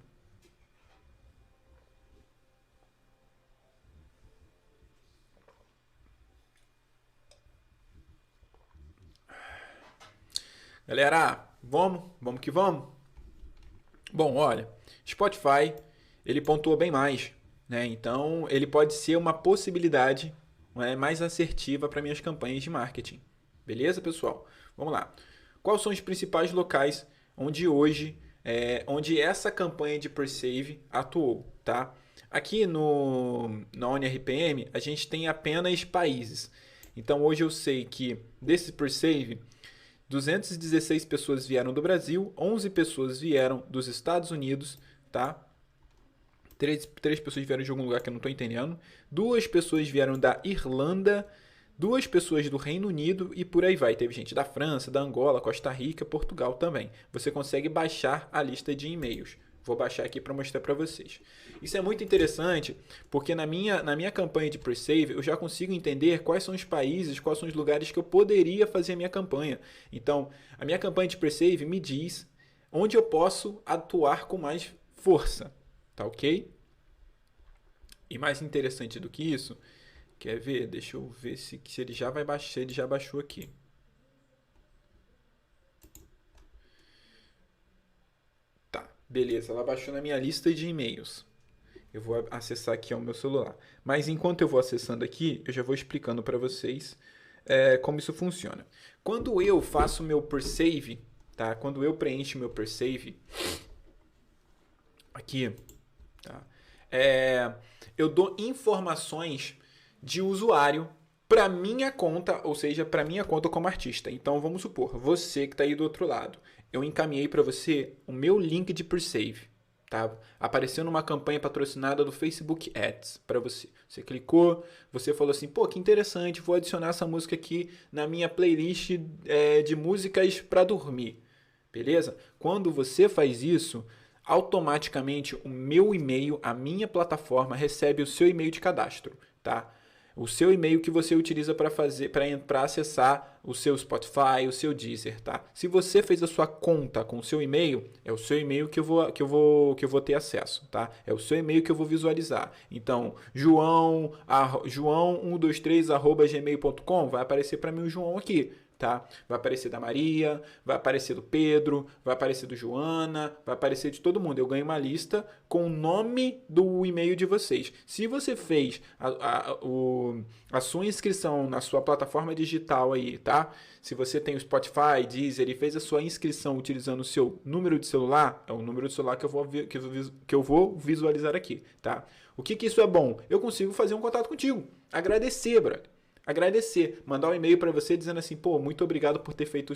A: Galera, vamos que vamos? Bom, olha, Spotify, ele pontua bem mais, né? Então, ele pode ser uma possibilidade, né, mais assertiva para minhas campanhas de marketing. Beleza, pessoal? Vamos lá. Quais são os principais locais onde hoje, onde essa campanha de pre-save atuou, tá? Aqui na ONRPM, a gente tem apenas países. Então, hoje eu sei que desse pre-save, 216 pessoas vieram do Brasil, 11 pessoas vieram dos Estados Unidos, tá? Três pessoas vieram de algum lugar que eu não estou entendendo. 2 pessoas vieram da Irlanda, 2 pessoas do Reino Unido e por aí vai. Teve gente da França, da Angola, Costa Rica, Portugal também. Você consegue baixar a lista de e-mails. Vou baixar aqui para mostrar para vocês. Isso é muito interessante porque na minha campanha de pre-save eu já consigo entender quais são os países, quais são os lugares que eu poderia fazer a minha campanha. Então, a minha campanha de pre-save me diz onde eu posso atuar com mais força. Tá ok? E mais interessante do que isso, quer ver? Deixa eu ver se ele já vai baixar, ele já baixou aqui. Tá, beleza, ela baixou na minha lista de e-mails. Eu vou acessar aqui ao meu celular. Mas enquanto eu vou acessando aqui, eu já vou explicando para vocês como isso funciona. Quando eu faço meu per-save, tá? Quando eu preencho meu per-save, aqui, tá? Eu dou informações de usuário para minha conta, ou seja, para minha conta como artista. Então vamos supor, você que está aí do outro lado, eu encaminhei para você o meu link de pre-save, tá? Apareceu numa campanha patrocinada do Facebook Ads para você. Você clicou, você falou assim, pô, que interessante, vou adicionar essa música aqui na minha playlist de músicas para dormir, beleza? Quando você faz isso, automaticamente o meu e-mail, a minha plataforma recebe o seu e-mail de cadastro, tá? O seu e-mail que você utiliza para acessar o seu Spotify, o seu Deezer, tá? Se você fez a sua conta com o seu e-mail, é o seu e-mail que eu vou ter acesso, tá? É o seu e-mail que eu vou visualizar. Então, joão123@gmail.com vai aparecer para mim o João aqui. Tá? Vai aparecer da Maria, vai aparecer do Pedro, vai aparecer do Joana, vai aparecer de todo mundo. Eu ganho uma lista com o nome do e-mail de vocês. Se você fez a sua inscrição na sua plataforma digital aí, tá? Se você tem o Spotify, Deezer e fez a sua inscrição utilizando o seu número de celular, é o número de celular que eu vou visualizar aqui, tá? O que isso é bom? Eu consigo fazer um contato contigo. Agradecer, brother. Agradecer, mandar um e-mail para você dizendo assim, pô, muito obrigado por ter feito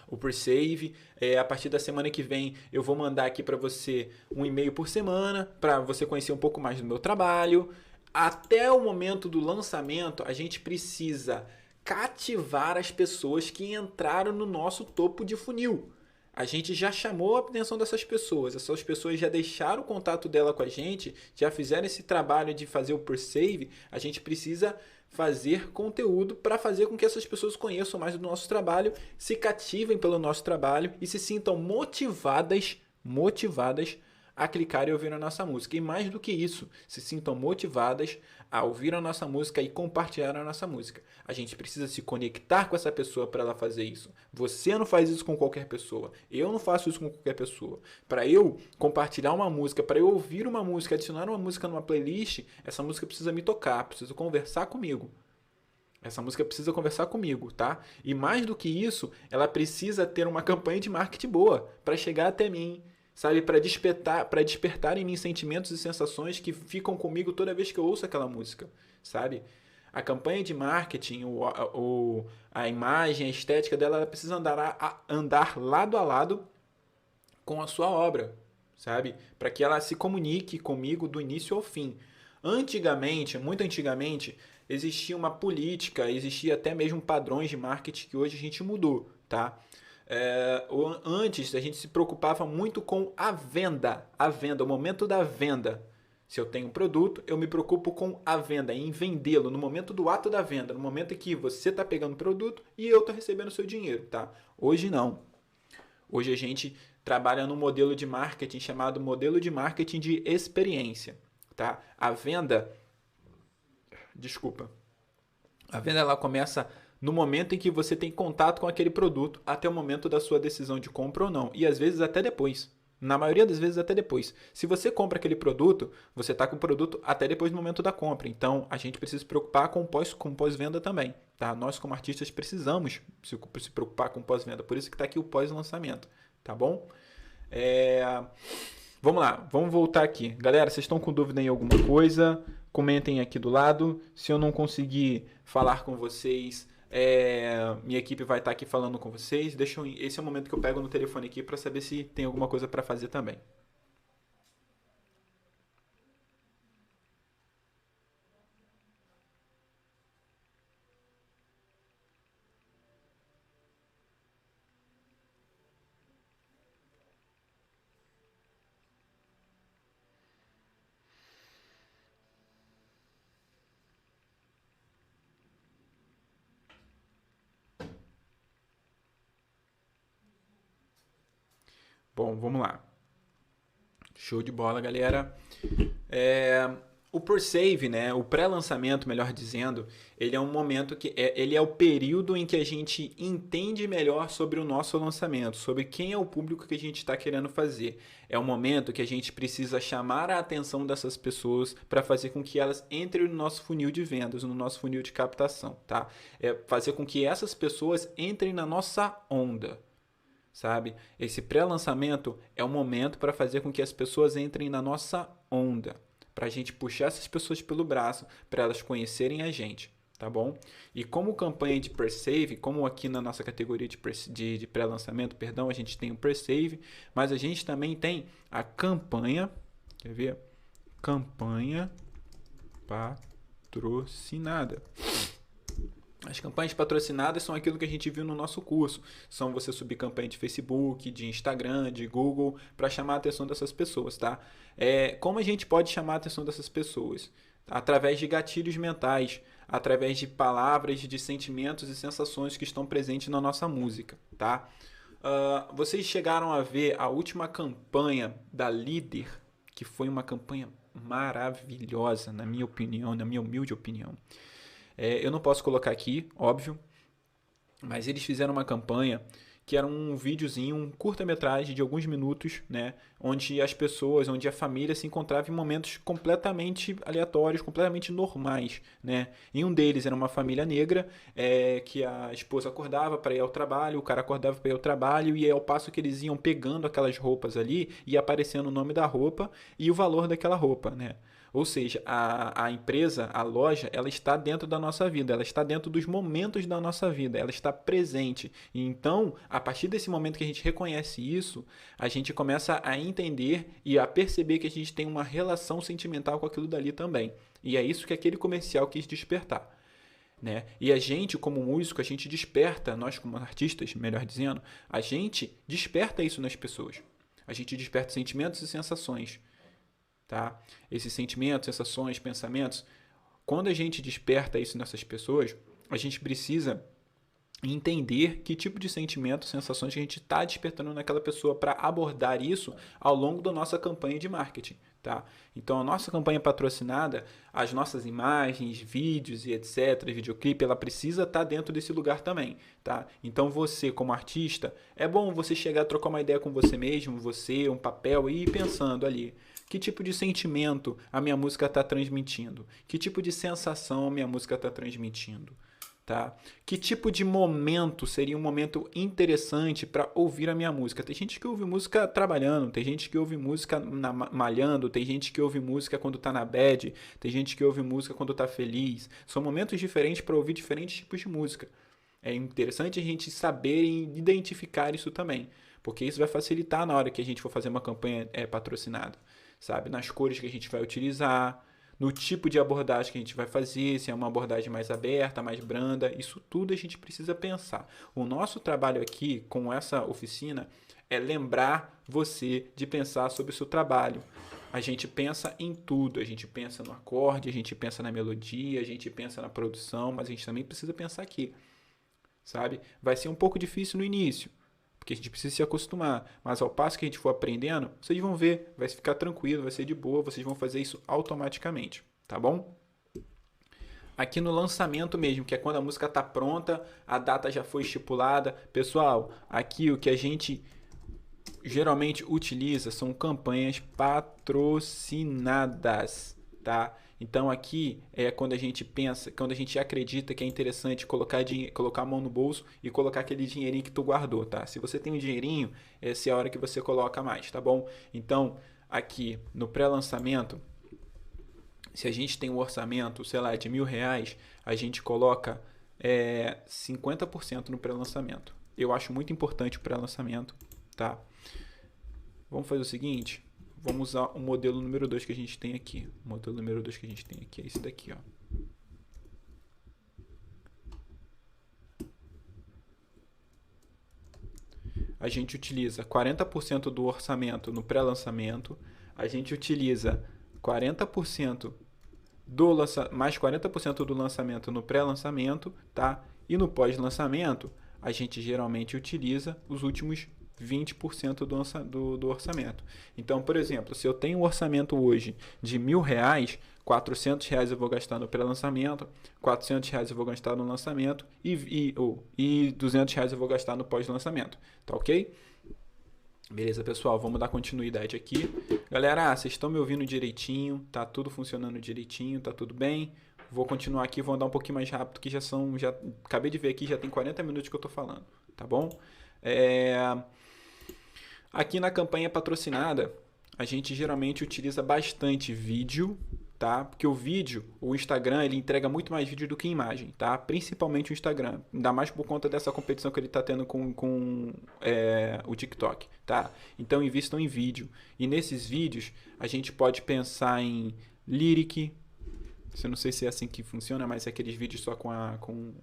A: o pre-save. A partir da semana que vem eu vou mandar aqui para você um e-mail por semana para você conhecer um pouco mais do meu trabalho. Até o momento do lançamento, a gente precisa cativar as pessoas que entraram no nosso topo de funil. A gente já chamou a atenção dessas pessoas. Essas pessoas já deixaram o contato dela com a gente, já fizeram esse trabalho de fazer o pre-save. A gente precisa fazer conteúdo para fazer com que essas pessoas conheçam mais do nosso trabalho, se cativem pelo nosso trabalho e se sintam motivadas a clicar e ouvir a nossa música. E mais do que isso, se sintam motivadas a ouvir a nossa música e compartilhar a nossa música. A gente precisa se conectar com essa pessoa para ela fazer isso. Você não faz isso com qualquer pessoa. Eu não faço isso com qualquer pessoa. Para eu compartilhar uma música, para eu ouvir uma música, adicionar uma música numa playlist, essa música precisa me tocar, precisa conversar comigo. Essa música precisa conversar comigo, tá? E mais do que isso, ela precisa ter uma campanha de marketing boa para chegar até mim, sabe, para despertar em mim sentimentos e sensações que ficam comigo toda vez que eu ouço aquela música, sabe? A campanha de marketing, a imagem, a estética dela, ela precisa andar lado a lado com a sua obra, sabe? Para que ela se comunique comigo do início ao fim. Antigamente, muito antigamente, existia uma política, existia até mesmo padrões de marketing que hoje a gente mudou, tá? Antes a gente se preocupava muito com a venda, o momento da venda. Se eu tenho um produto, eu me preocupo com a venda, em vendê-lo, no momento do ato da venda, no momento em que você está pegando o produto e eu estou recebendo o seu dinheiro, tá? Hoje não. Hoje a gente trabalha num modelo de marketing chamado modelo de marketing de experiência, tá? A venda ela começa no momento em que você tem contato com aquele produto até o momento da sua decisão de compra ou não. E às vezes até depois. Na maioria das vezes até depois. Se você compra aquele produto, você está com o produto até depois do momento da compra. Então a gente precisa se preocupar com pós-venda também. Tá? Nós como artistas precisamos se preocupar com pós-venda. Por isso que está aqui o pós-lançamento. Tá bom? Vamos lá, vamos voltar aqui. Galera, vocês estão com dúvida em alguma coisa? Comentem aqui do lado. Se eu não conseguir falar com vocês Minha equipe vai estar aqui falando com vocês. Esse é o momento que eu pego no telefone aqui para saber se tem alguma coisa para fazer também. Bom, vamos lá. Show de bola, galera. O pre-save, né, o pré-lançamento, melhor dizendo, ele é um momento ele é o período em que a gente entende melhor sobre o nosso lançamento, sobre quem é o público que a gente está querendo fazer. É um momento que a gente precisa chamar a atenção dessas pessoas para fazer com que elas entrem no nosso funil de vendas, no nosso funil de captação, tá? É fazer com que essas pessoas entrem na nossa onda. Sabe? Esse pré-lançamento é o momento para fazer com que as pessoas entrem na nossa onda, para a gente puxar essas pessoas pelo braço, para elas conhecerem a gente, tá bom? E como campanha de pre-save, como aqui na nossa categoria de pré-lançamento, perdão, a gente tem o pre-save, mas a gente também tem a campanha, quer ver? Campanha patrocinada. As campanhas patrocinadas são aquilo que a gente viu no nosso curso. São você subir campanha de Facebook, de Instagram, de Google, para chamar a atenção dessas pessoas, tá? Como a gente pode chamar a atenção dessas pessoas? Através de gatilhos mentais, através de palavras, de sentimentos e sensações que estão presentes na nossa música, tá? Vocês chegaram a ver a última campanha da Líder, que foi uma campanha maravilhosa, na minha opinião, na minha humilde opinião. Eu não posso colocar aqui, óbvio, mas eles fizeram uma campanha que era um videozinho, um curta-metragem de alguns minutos, né, onde as pessoas, onde a família se encontrava em momentos completamente aleatórios, completamente normais, né. Em um deles era uma família negra, que a esposa acordava para ir ao trabalho, o cara acordava para ir ao trabalho, e ao passo que eles iam pegando aquelas roupas ali, ia aparecendo o nome da roupa e o valor daquela roupa, né. Ou seja, a empresa, a loja, ela está dentro da nossa vida, ela está dentro dos momentos da nossa vida, ela está presente. E então, a partir desse momento que a gente reconhece isso, a gente começa a entender e a perceber que a gente tem uma relação sentimental com aquilo dali também. E é isso que aquele comercial quis despertar. Né? E a gente, como músico, a gente desperta, nós como artistas, melhor dizendo, a gente desperta isso nas pessoas. A gente desperta sentimentos e sensações. Tá? Esses sentimentos, sensações, pensamentos, quando a gente desperta isso nessas pessoas, a gente precisa entender que tipo de sentimento, sensações que a gente está despertando naquela pessoa para abordar isso ao longo da nossa campanha de marketing. Tá? Então, a nossa campanha patrocinada, as nossas imagens, vídeos e etc., videoclipe, ela precisa estar dentro desse lugar também. Tá? Então, você como artista, é bom você chegar a trocar uma ideia com você mesmo, você, um papel, e ir pensando ali. Que tipo de sentimento a minha música está transmitindo? Que tipo de sensação a minha música está transmitindo? Tá? Que tipo de momento seria um momento interessante para ouvir a minha música? Tem gente que ouve música trabalhando, tem gente que ouve música malhando, tem gente que ouve música quando está na bad, tem gente que ouve música quando está feliz. São momentos diferentes para ouvir diferentes tipos de música. É interessante a gente saber e identificar isso também, porque isso vai facilitar na hora que a gente for fazer uma campanha patrocinada. Sabe? Nas cores que a gente vai utilizar, no tipo de abordagem que a gente vai fazer, se é uma abordagem mais aberta, mais branda, isso tudo a gente precisa pensar. O nosso trabalho aqui com essa oficina é lembrar você de pensar sobre o seu trabalho. A gente pensa em tudo, a gente pensa no acorde, a gente pensa na melodia, a gente pensa na produção, mas a gente também precisa pensar aqui, sabe? Vai ser um pouco difícil no início, porque a gente precisa se acostumar, mas ao passo que a gente for aprendendo, vocês vão ver, vai ficar tranquilo, vai ser de boa, vocês vão fazer isso automaticamente, tá bom? Aqui no lançamento mesmo, que é quando a música está pronta, a data já foi estipulada. Pessoal, aqui o que a gente geralmente utiliza são campanhas patrocinadas, tá? Então aqui é quando a gente pensa, quando a gente acredita que é interessante colocar a mão no bolso e colocar aquele dinheirinho que tu guardou, tá? Se você tem um dinheirinho, essa é a hora que você coloca mais, tá bom? Então aqui no pré-lançamento, se a gente tem um orçamento, sei lá, de R$1.000, a gente coloca 50% no pré-lançamento. Eu acho muito importante o pré-lançamento, tá? Vamos fazer o seguinte, vamos usar o modelo número 2 que a gente tem aqui. O modelo número 2 que a gente tem aqui é esse daqui, ó. A gente utiliza 40% do orçamento no pré-lançamento, a gente utiliza 40% mais 40% do lançamento no pré-lançamento, tá? E no pós-lançamento, a gente geralmente utiliza os últimos 20% do orçamento. Então, por exemplo, se eu tenho um orçamento hoje de R$1.000, R$400 eu vou gastar no pré-lançamento, R$400 eu vou gastar no lançamento e R$200 eu vou gastar no pós-lançamento, tá ok? Beleza, pessoal, vamos dar continuidade aqui. Galera, vocês estão me ouvindo direitinho, tá tudo funcionando direitinho, tá tudo bem? Vou continuar aqui, vou andar um pouquinho mais rápido, que já acabei de ver aqui, já tem 40 minutos que eu tô falando, tá bom? Aqui na campanha patrocinada, a gente geralmente utiliza bastante vídeo, tá? Porque o Instagram, ele entrega muito mais vídeo do que imagem, tá? Principalmente o Instagram, ainda mais por conta dessa competição que ele tá tendo com o TikTok, tá? Então invistam em vídeo. E nesses vídeos, a gente pode pensar em lyric, eu não sei se é assim que funciona, mas é aqueles vídeos só com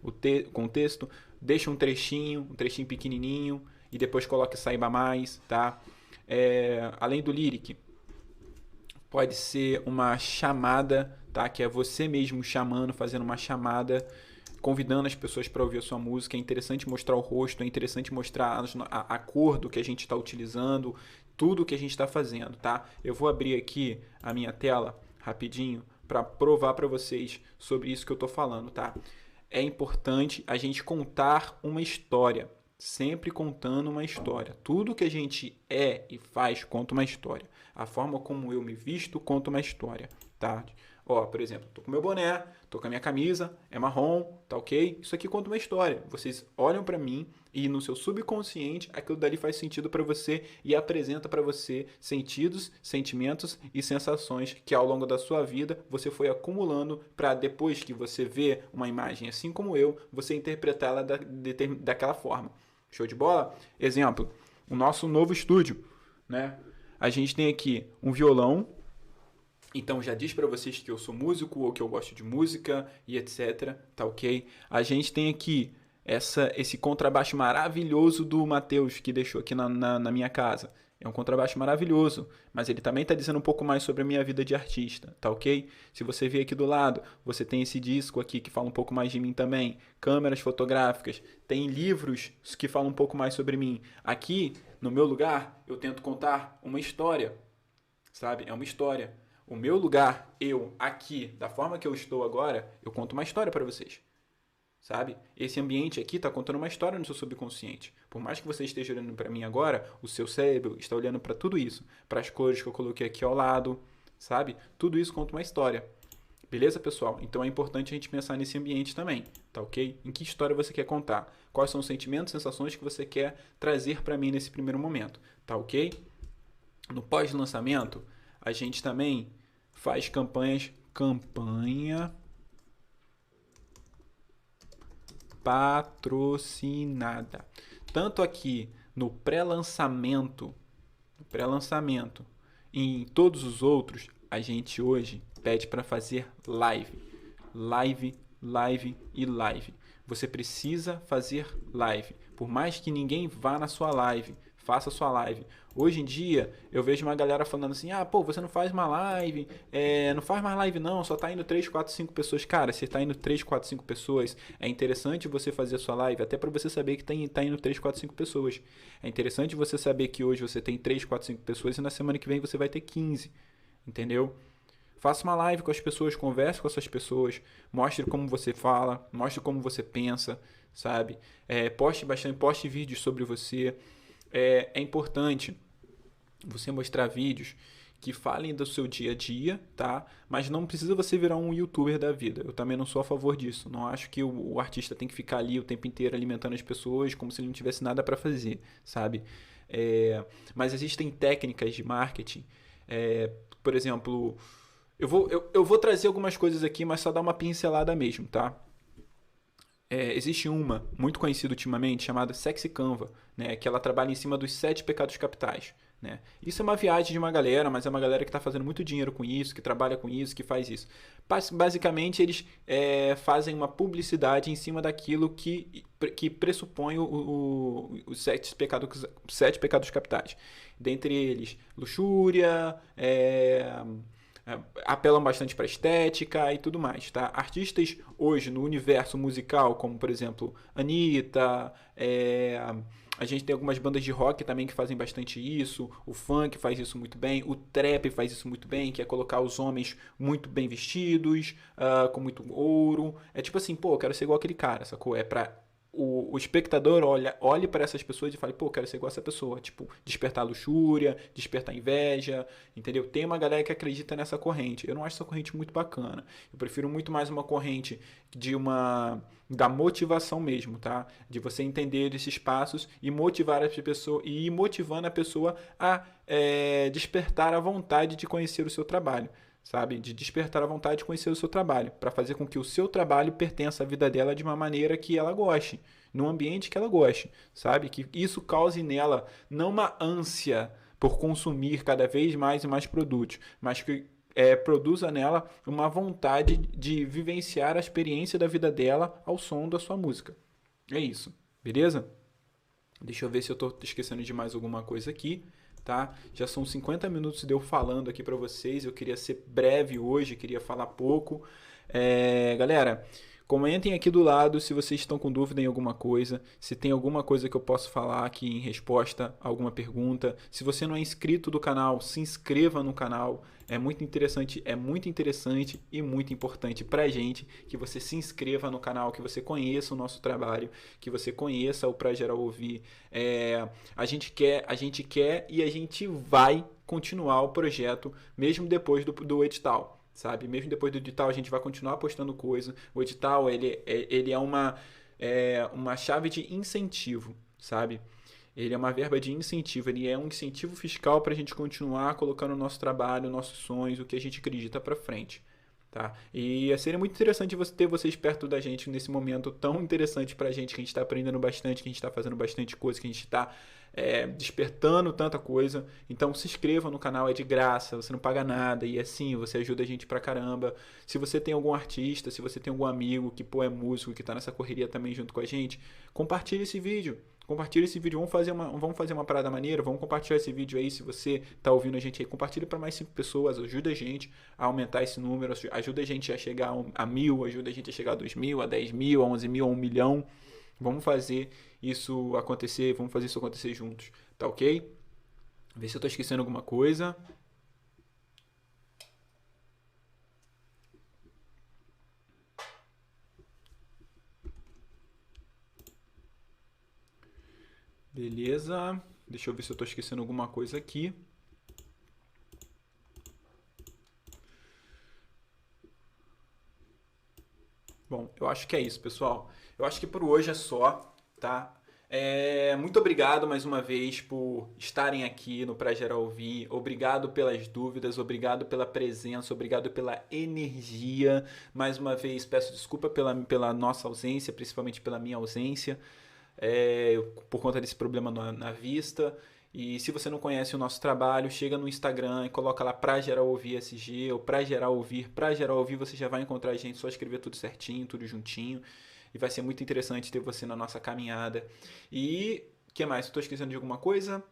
A: o texto, deixa um trechinho pequenininho, e depois coloque saiba mais, tá? Além do lyric, pode ser uma chamada, tá? Que é você mesmo chamando, fazendo uma chamada, convidando as pessoas para ouvir a sua música. É interessante mostrar o rosto, é interessante mostrar a cor do que a gente está utilizando, tudo que a gente está fazendo, tá? Eu vou abrir aqui a minha tela rapidinho para provar para vocês sobre isso que eu estou falando, tá? É importante a gente contar uma história, sempre contando uma história. Tudo que a gente é e faz conta uma história. A forma como eu me visto conta uma história, tá? Ó, por exemplo, tô com meu boné, tô com a minha camisa, é marrom, tá ok? Isso aqui conta uma história. Vocês olham para mim e no seu subconsciente aquilo dali faz sentido para você e apresenta para você sentidos, sentimentos e sensações que ao longo da sua vida você foi acumulando para depois que você vê uma imagem assim como eu, você interpretá-la daquela forma. Show de bola? Exemplo, o nosso novo estúdio, né? A gente tem aqui um violão, então já diz para vocês que eu sou músico ou que eu gosto de música e etc, tá ok? A gente tem aqui esse contrabaixo maravilhoso do Matheus que deixou aqui na minha casa. É um contrabaixo maravilhoso, mas ele também está dizendo um pouco mais sobre a minha vida de artista, tá ok? Se você ver aqui do lado, você tem esse disco aqui que fala um pouco mais de mim também, câmeras fotográficas, tem livros que falam um pouco mais sobre mim. Aqui, no meu lugar, eu tento contar uma história, sabe? É uma história. O meu lugar, eu, aqui, da forma que eu estou agora, eu conto uma história para vocês. Sabe? Esse ambiente aqui está contando uma história no seu subconsciente. Por mais que você esteja olhando para mim agora, o seu cérebro está olhando para tudo isso, para as cores que eu coloquei aqui ao lado, sabe? Tudo isso conta uma história. Beleza, pessoal? Então é importante a gente pensar nesse ambiente também, tá ok? Em que história você quer contar? Quais são os sentimentos, sensações que você quer trazer para mim nesse primeiro momento, tá ok? No pós-lançamento, a gente também faz campanha patrocinada. Tanto aqui no pré-lançamento e em todos os outros, a gente hoje pede para fazer live. Você precisa fazer live. Por mais que ninguém vá na sua live, faça sua live. Hoje em dia, eu vejo uma galera falando assim, você não faz uma live, não faz mais live não, só tá indo 3, 4, 5 pessoas. Cara, se tá indo 3, 4, 5 pessoas, é interessante você fazer a sua live, até para você saber que tá indo 3, 4, 5 pessoas. É interessante você saber que hoje você tem 3, 4, 5 pessoas e na semana que vem você vai ter 15, entendeu? Faça uma live com as pessoas, converse com essas pessoas, mostre como você fala, mostre como você pensa, sabe? Poste vídeos sobre você. É importante você mostrar vídeos que falem do seu dia a dia, tá? Mas não precisa você virar um youtuber da vida. Eu também não sou a favor disso. Não acho que o artista tem que ficar ali o tempo inteiro alimentando as pessoas como se ele não tivesse nada para fazer, sabe? Mas existem técnicas de marketing. Por exemplo, eu vou trazer algumas coisas aqui, mas só dar uma pincelada mesmo, tá? Existe uma muito conhecida ultimamente chamada Sexy Canva, né, que ela trabalha em cima dos 7 pecados capitais. Né? Isso é uma viagem de uma galera, mas é uma galera que está fazendo muito dinheiro com isso, que trabalha com isso, que faz isso. Basicamente, eles fazem uma publicidade em cima daquilo que pressupõe os 7 pecados capitais. Dentre eles, luxúria, apelam bastante para estética e tudo mais, tá? Artistas hoje no universo musical, como por exemplo Anitta, a gente tem algumas bandas de rock também que fazem bastante isso, o funk faz isso muito bem, o trap faz isso muito bem, que é colocar os homens muito bem vestidos, com muito ouro. É tipo assim, pô, eu quero ser igual aquele cara, sacou? É pra o espectador olhe para essas pessoas e fale, pô, quero ser igual essa pessoa. Tipo, despertar luxúria, despertar inveja, entendeu? Tem uma galera que acredita nessa corrente. Eu não acho essa corrente muito bacana. Eu prefiro muito mais uma corrente da motivação mesmo, tá? De você entender esses passos e motivar as pessoas e ir motivando a pessoa a despertar a vontade de conhecer o seu trabalho. Sabe? De despertar a vontade de conhecer o seu trabalho, para fazer com que o seu trabalho pertença à vida dela de uma maneira que ela goste, num ambiente que ela goste, sabe? Que isso cause nela não uma ânsia por consumir cada vez mais e mais produtos, mas que produza nela uma vontade de vivenciar a experiência da vida dela ao som da sua música. É isso, beleza? Deixa eu ver se eu estou esquecendo de mais alguma coisa aqui. Tá? Já são 50 minutos de eu falando aqui para vocês. Eu queria ser breve hoje, queria falar pouco. Galera, comentem aqui do lado se vocês estão com dúvida em alguma coisa, se tem alguma coisa que eu posso falar aqui em resposta a alguma pergunta. Se você não é inscrito do canal, se inscreva no canal. É muito interessante e muito importante pra gente que você se inscreva no canal, que você conheça o nosso trabalho, que você conheça o Pra Geral Ouvir. A gente quer e a gente vai continuar o projeto mesmo depois do edital. Sabe? Mesmo depois do edital a gente vai continuar postando coisa. O edital ele é uma chave de incentivo, sabe? Ele é uma verba de incentivo, ele é um incentivo fiscal para a gente continuar colocando o nosso trabalho, nossos sonhos, o que a gente acredita para frente. Tá? E seria muito interessante ter vocês perto da gente nesse momento tão interessante pra gente, que a gente está aprendendo bastante, que a gente está fazendo bastante coisa, que a gente está despertando tanta coisa. Então se inscreva no canal, é de graça, você não paga nada e assim você ajuda a gente pra caramba. Se você tem algum artista, se você tem algum amigo que é músico, que tá nessa correria também junto com a gente, compartilhe esse vídeo. Compartilha esse vídeo, vamos fazer uma parada maneira, vamos compartilhar esse vídeo aí, se você tá ouvindo a gente aí, compartilha para mais 5 pessoas, ajuda a gente a aumentar esse número, ajuda a gente a chegar a 1000, ajuda a gente a chegar a 2000, a 10.000, a 11.000, a 1 milhão. Vamos fazer isso acontecer, juntos, tá ok? Vê se eu tô esquecendo alguma coisa. Beleza, deixa eu ver se eu tô esquecendo alguma coisa aqui. Bom, eu acho que é isso, pessoal. Eu acho que por hoje é só, tá? Muito obrigado mais uma vez por estarem aqui no Pra Geral Ouvir. Obrigado pelas dúvidas, obrigado pela presença, obrigado pela energia. Mais uma vez, peço desculpa pela nossa ausência, principalmente pela minha ausência. Por conta desse problema na vista. E se você não conhece o nosso trabalho, chega no Instagram e coloca lá Pra Geral Ouvir SG ou Pra Geral Ouvir. Pra Geral Ouvir você já vai encontrar a gente, só escrever tudo certinho, tudo juntinho. E vai ser muito interessante ter você na nossa caminhada. E o que mais? Estou esquecendo de alguma coisa?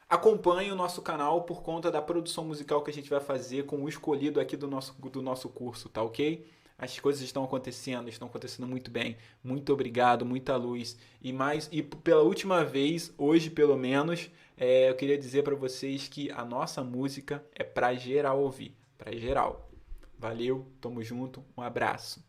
A: Acompanhe o nosso canal por conta da produção musical que a gente vai fazer com o escolhido aqui do nosso curso, tá ok? As coisas estão acontecendo muito bem. Muito obrigado, muita luz. E pela última vez, hoje pelo menos, eu queria dizer para vocês que a nossa música é pra geral ouvir, pra geral. Valeu, tamo junto, um abraço.